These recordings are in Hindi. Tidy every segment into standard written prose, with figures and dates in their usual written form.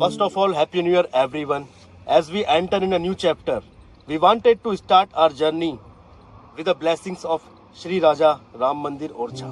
First of all, Happy New Year everyone. As we enter in a new chapter, we wanted to start our journey with the blessings of Shri Raja Ram Mandir Orchha.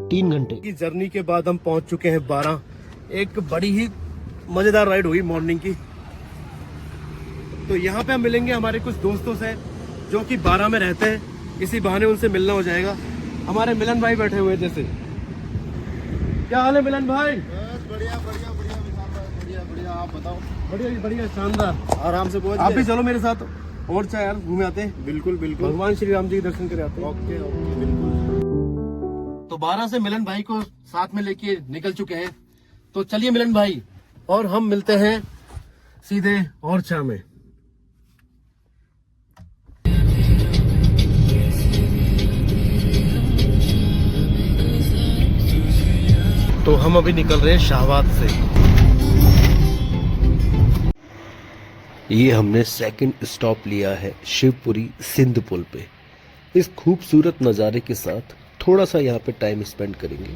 3 घंटे की जर्नी के बाद हम पहुंच चुके हैं 12। एक बड़ी ही मजेदार राइड हुई मॉर्निंग की। तो यहाँ पे हम मिलेंगे हमारे कुछ दोस्तों से जो कि 12 में रहते हैं। इसी बहाने उनसे मिलना हो जाएगा। हमारे मिलन भाई बैठे हुए जैसे। क्या हाल है मिलन भाई? बढ़िया बढ़िया बढ़िया बढ़िया बढ़िया। आप बताओ? बढ़िया बढ़िया शानदार। आराम से पहुंच। आप भी चलो मेरे साथ और चाहे यार घूमे आते हैं। बिल्कुल बिल्कुल। भगवान श्री राम जी के दर्शन करे आते हैं। ओके ओके बिल्कुल। तो 12 से मिलन भाई को साथ में लेके निकल चुके हैं। तो चलिए मिलन भाई और हम मिलते हैं सीधे ओरछा में। तो हम अभी निकल रहे हैं शाहबाद से। ये हमने सेकंड स्टॉप लिया है शिवपुरी सिंध पुल पे। इस खूबसूरत नज़ारे के साथ थोड़ा सा यहाँ पे टाइम स्पेंड करेंगे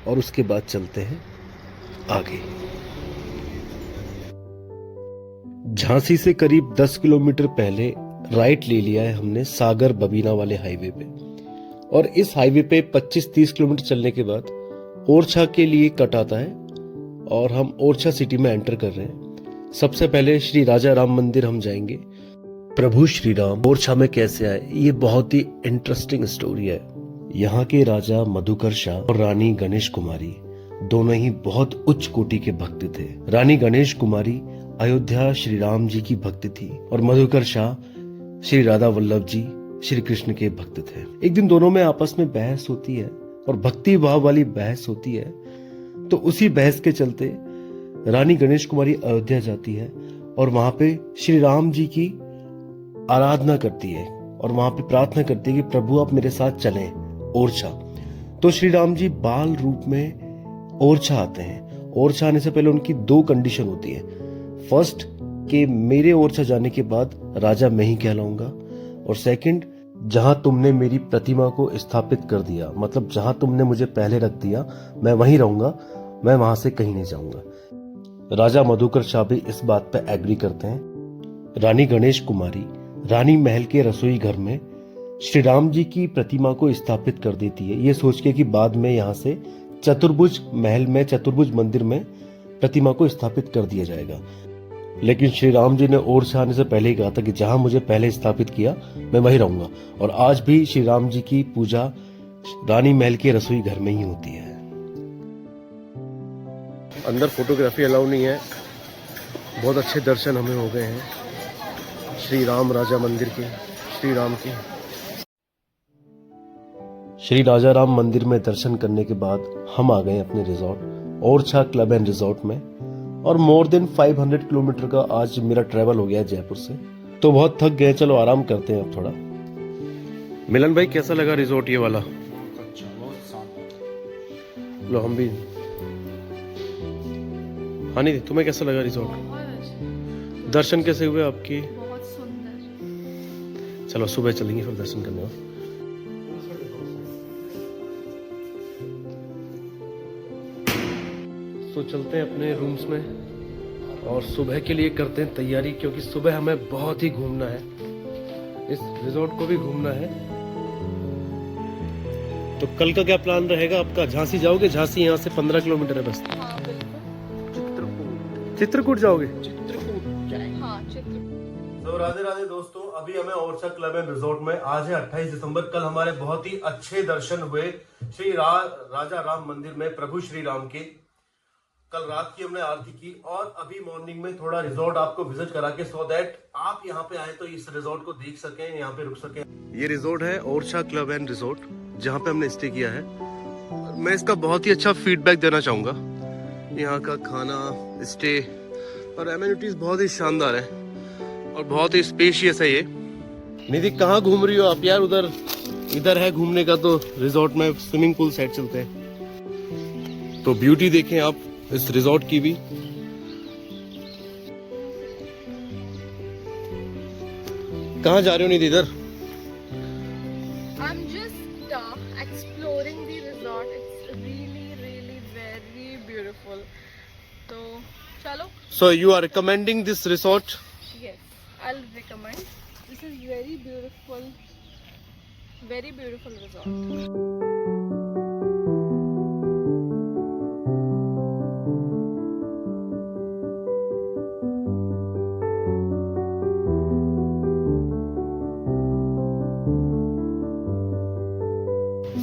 और उसके बाद चलते हैं आगे। झांसी से करीब 10 किलोमीटर पहले राइट ले लिया है हमने सागर बबीना वाले हाईवे पे, और इस हाईवे पे 25-30 किलोमीटर चलने के बाद ओरछा के लिए कट आता है और हम ओरछा सिटी में एंटर कर रहे हैं। सबसे पहले श्री राजा राम मंदिर हम जाएंगे। प्रभु श्री राम ओरछा में कैसे आए, ये बहुत ही इंटरेस्टिंग स्टोरी है। यहाँ के राजा मधुकर शाह और रानी गणेश कुमारी दोनों ही बहुत उच्च कोटि के भक्त थे। रानी गणेश कुमारी अयोध्या श्री राम जी की भक्त थी और मधुकर शाह श्री राधा वल्लभ जी श्री कृष्ण के भक्त थे। एक दिन दोनों में आपस में बहस होती है और भक्ति भाव वाली बहस होती है। तो उसी बहस के चलते रानी गणेश कुमारी अयोध्या जाती है और वहां पे श्री राम जी की आराधना करती है और वहां पे प्रार्थना करती है कि प्रभु आप मेरे साथ चलें ओरछा। तो श्री राम जी बाल रूप में ओरछा आते हैं। ओरछा आने से पहले उनकी 2 कंडीशन होती है। फर्स्ट कि मेरे ओरछा जाने के बाद राजा मैं ही कहलाऊंगा, और सेकंड जहां तुमने मेरी प्रतिमा को स्थापित कर दिया, मतलब जहां तुमने मुझे पहले रख दिया मैं वहीं रहूंगा, मैं वहां से कहीं नहीं जाऊंगा। राजा मधुकर शाह भी इस बात पे एग्री करते हैं। रानी गणेश कुमारी रानी महल के रसोई घर में श्री राम जी की प्रतिमा को स्थापित कर देती है, ये सोच के कि बाद में यहाँ से चतुर्भुज महल में, चतुर्भुज मंदिर में प्रतिमा को स्थापित कर दिया जाएगा। लेकिन श्री राम जी ने ओरछा आने से पहले ही कहा था कि जहां मुझे पहले स्थापित किया मैं वहीं रहूंगा। और आज भी श्री राम जी की पूजा रानी महल के रसोई घर में ही होती है। अंदर फोटोग्राफी अलाउ नहीं है। बहुत अच्छे दर्शन हमें हो गए हैं श्री राम राजा मंदिर के, श्री राम के। श्री राजा राम मंदिर में दर्शन करने के बाद हम आ गए अपने resort Orchha club and resort में। और मोर देन 500 किलोमीटर का आज मेरा ट्रेवल हो गया है जयपुर से। तो बहुत थक गए, चलो आराम करते हैं अब थोड़ा। मिलन भाई कैसा लगा रिजॉर्ट ये वाला? अच्छा, बहुत शानदार। लो हम भी। हाँ नहीं, तुम्हें कैसा लगा रिजॉर्ट? दर्शन कैसे हुए आपकी? बहुत सुंदर। चलो सुबह चलेंगे फिर दर्शन करने और। तो चलते हैं अपने रूम्स में और सुबह के लिए करते हैं तैयारी, क्योंकि सुबह हमें बहुत ही घूमना है, इस रिजॉर्ट को भी घूमना है। तो कल का क्या प्लान रहेगा आपका? झांसी जाओगे? झांसी यहाँ से 15 किलोमीटर है बस। हाँ बिल्कुल। चित्रकूट जाओगे? चित्रकूट जाएंगे। हाँ चित्रकूट। तो राधे राधे दोस्तों, अभी हमें ओरछा क्लब एंड रिजॉर्ट में, आज है 28 दिसंबर। कल हमारे बहुत ही अच्छे दर्शन हुए श्री राजा राम मंदिर में प्रभु श्री राम के। कल रात की हमने आरती की और अभी मॉर्निंग में थोड़ा रिजॉर्ट आपको विजिट करा के, सो दैट आप यहाँ पे आए तो इस रिजॉर्ट को देख सकें, यहाँ पे रुक सकें। ये रिजॉर्ट है ओरछा क्लब एंड रिजॉर्ट, जहाँ पे हमने स्टे किया है। मैं इसका बहुत ही अच्छा फीडबैक देना चाहूंगा। यहाँ का खाना, स्टे और एमिनिटीज बहुत ही शानदार है और बहुत ही स्पेशियस है ये। निधि कहाँ घूम रही हो आप यार? उधर इधर है घूमने का तो रिजॉर्ट में स्विमिंग पूल साइड चलते हैं। तो ब्यूटी देखें आप इस रिजॉर्ट की भी। कहाँ जा रहे हो निधि? इधर I'm just exploring the resort. It's really beautiful. तो चलो। So you are recommending this resort? Yes, I'll recommend. This is very beautiful resort.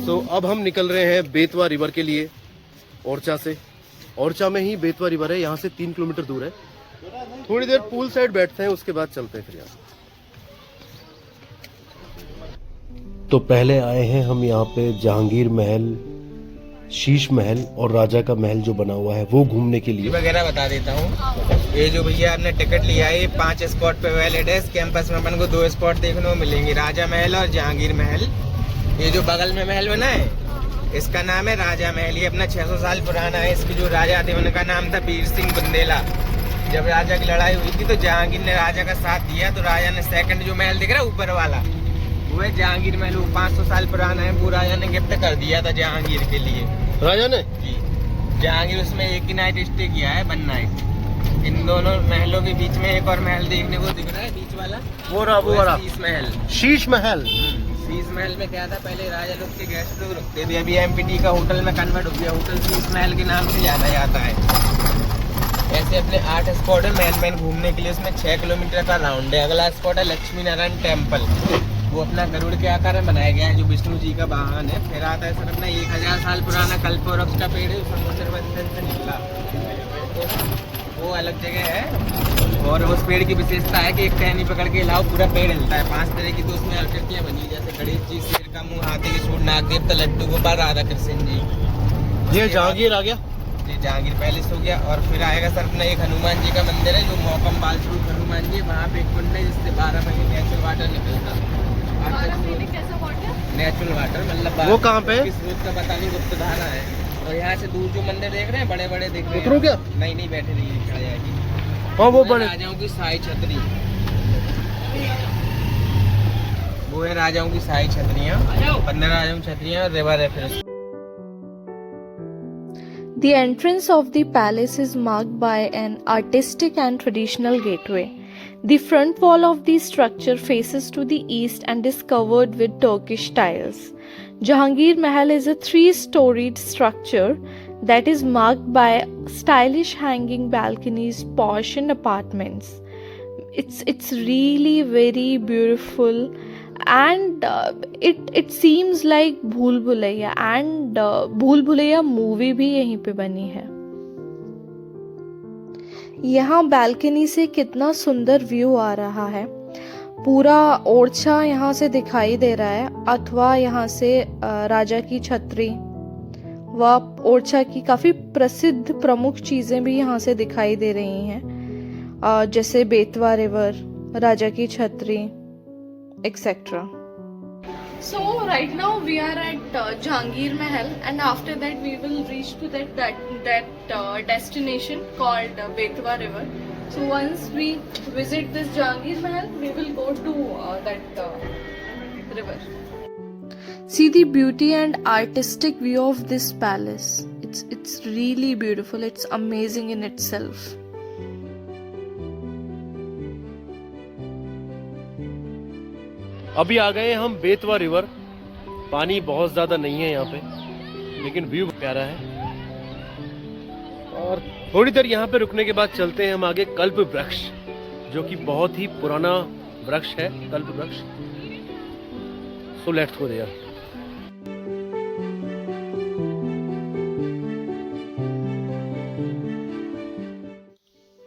So अब हम निकल रहे हैं बेतवा रिवर के लिए ओरछा से। ओरछा में ही बेतवा रिवर है, यहाँ से 3 किलोमीटर दूर है। थोड़ी देर पूल साइड बैठते हैं, उसके बाद चलते हैं फिर यहाँ। तो पहले आए हैं हम यहाँ पे जहांगीर महल, शीश महल और राजा का महल जो बना हुआ है वो घूमने के लिए। वगैरह बता देता हूँ। ये जो भैया आपने टिकट लिया है, 5 स्पॉट पे वैलिड है। इस कैंपस में अपन को 2 स्पॉट देखने को मिलेंगे, राजा महल और जहांगीर महल। ये जो बगल में महल बना है इसका नाम है राजा महल। ये अपना 600 साल पुराना है। इसके जो राजा थे उनका नाम था वीर सिंह बुंदेला। जब राजा की लड़ाई हुई थी तो जहांगीर ने राजा का साथ दिया, तो राजा ने सेकंड जो महल दिख रहा है ऊपर वाला, वो है जहांगीर महल। वो 500 साल पुराना है। वो राजा ने गिफ्ट कर दिया था जहांगीर के लिए। राजा ने जी, जहांगीर उसमें एक ही नाइट स्टे किया है, 1 नाइट। इन दोनों महलों के बीच में एक और महल देखने को दिख रहा है, बीच वाला वो रहा शीश महल। शीश महल। शीश महल में क्या था, पहले राजा लोग के गेस्ट लोग रुकते थे। अभी एमपीटी का होटल में कन्वर्ट हो गया, होटल शीश महल के नाम से जाना जाता है। ऐसे अपने 8 स्पॉट है मेन घूमने के लिए। उसमें 6 किलोमीटर का राउंड है। अगला स्पॉट है लक्ष्मी नारायण टेम्पल। वो अपना गरुड़ के आकार में बनाया गया है, जो विष्णु जी का वाहन है। फिर आता है सर अपना 1000 साल पुराना कल्पवृक्ष का पेड़ है, समुद्र मंथन से निकला, वो अलग जगह है। और उस पेड़ की विशेषता है कि एक टहनी पकड़ के लाओ पूरा पेड़ हिलता है। 5 तरह की तो उसमें आकृतियाँ बनी, जैसे गणेश जी, शेर का मुंह, हाथी के सूंड, नागदेवता, लड्डू गोपाल, राधा कृष्ण जी। ये जहांगीर आ गया, ये जहांगीर पैलेस हो गया। और फिर आएगा सर अपना एक हनुमान जी का मंदिर है, जो मौकम बाल स्वरूप हनुमान जी। वहाँ पे एक कुंड है जिससे 12 महीने नेचुरल वाटर निकलता है। 12 महीने कैसा वाटर? नेचुरल वाटर, मतलब वो कहाँ पे? किस स्रोत का पता नहीं, गुप्त धारा है। और यहाँ से दूर जो मंदिर देख रहे हैं, बड़े बड़े दिख रहे हैं। उतरो क्या? नहीं बैठे रहिए, खड़ा जाएगी। हाँ वो बड़े राजाओं की शाही छतरी, वो है राजाओं की शाही छतरियाँ। 15 राजाओं की छतरियाँ। रिवर है फिर। The entrance of the palace is marked by an artistic and traditional gateway. The front wall of the structure faces to the east and is covered with Turkish tiles. Jahangir Mahal is a 3-storied structure that is marked by stylish hanging balconies, posh apartments. It's really very beautiful, and it seems like भूल भुलैया, and भूल भुलैया मूवी भी यहीं पे बनी है। यहाँ बैल्कनी से कितना सुंदर व्यू आ रहा है। पूरा ओरछा यहाँ से दिखाई दे रहा है, अथवा यहाँ से राजा की छतरी व ओरछा की काफ़ी प्रसिद्ध प्रमुख चीज़ें भी यहाँ से दिखाई दे रही हैं, जैसे बेतवा रिवर, राजा की छतरी, etcetera. So right now we are at Jahangir Mahal, and after that we will reach to that destination called Betwa River. So once we visit this Jahangir Mahal, we will go to that river. See the beauty and artistic view of this palace. It's really beautiful. It's amazing in itself. अभी आ गए हम बेतवा रिवर। पानी बहुत ज्यादा नहीं है यहाँ पे, लेकिन व्यू प्यारा है। और थोड़ी देर यहाँ पे रुकने के बाद चलते हैं हम आगे कल्प वृक्ष, जो कि बहुत ही पुराना वृक्ष है, कल्प वृक्ष। So let's go there.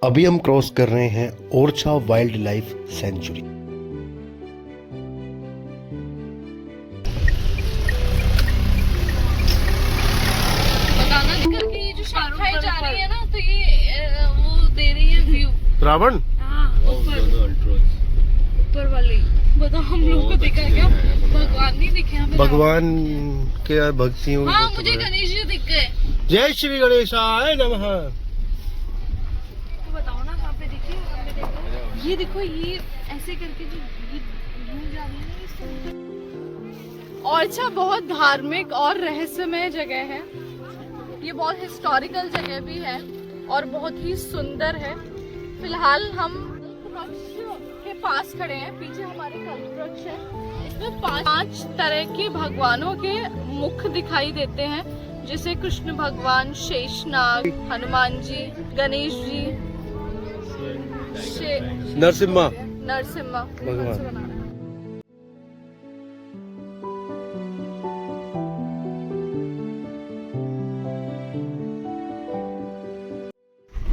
अभी हम क्रॉस कर रहे हैं ओरछा वाइल्ड लाइफ सेंचुरी। शाखाएं जा रही है ना, तो ये वो दे रही है व्यू। रावण ऊपर वाली बताओ, हम लोग को दिखा क्या? भगवान नहीं दिखे हमें। भगवान के भक्ति हूँ। हाँ, मुझे गणेश जी दिख गए। जय श्री गणेशाय नमः। तो बताओ ना कहाँ पे दिखी? ये देखो, ये ऐसे करके जो ये जा रही है ना। ओरछा बहुत धार्मिक और रहस्यमय जगह है। ये बहुत हिस्टोरिकल जगह भी है और बहुत ही सुंदर है। फिलहाल हम वृक्ष के पास खड़े हैं, पीछे हमारे कल्प वृक्ष है। इसमें 5 तरह के भगवानों के मुख दिखाई देते हैं, जैसे कृष्ण भगवान, शेषनाग, हनुमान जी, गणेश जी, नरसिम्हा नरसिम्हा भगवान।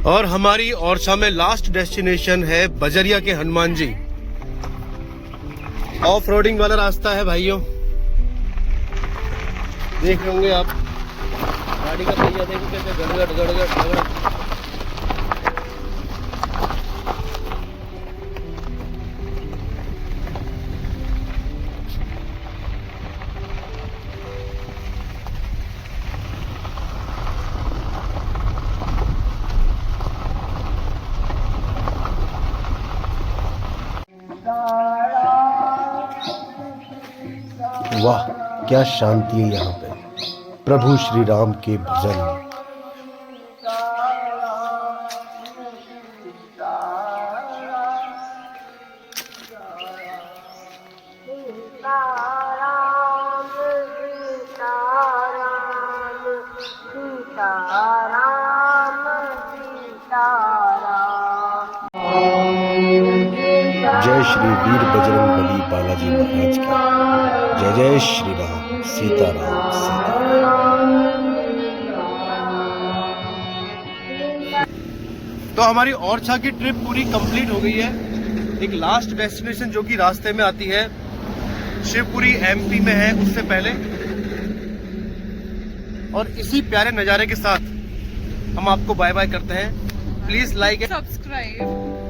और हमारी ओरछा में लास्ट डेस्टिनेशन है बजरिया के हनुमान जी। ऑफ रोडिंग वाला रास्ता है भाइयों, देख रहे होंगे आप। गाड़ी का पहिया देखो कैसे गड़गड़ गड़गड़ गड़गड़। वाह क्या शांति है यहाँ पे, प्रभु श्री राम के भजन। जय श्री वीर बजरंग बली बालाजी महाराज की जय। जय श्री राम, सीताराम सीताराम। तो हमारी ओरछा की ट्रिप पूरी कंप्लीट हो गई है। एक लास्ट डेस्टिनेशन जो कि रास्ते में आती है, शिवपुरी एमपी में है उससे पहले। और इसी प्यारे नज़ारे के साथ हम आपको बाय बाय करते हैं। Please like and subscribe.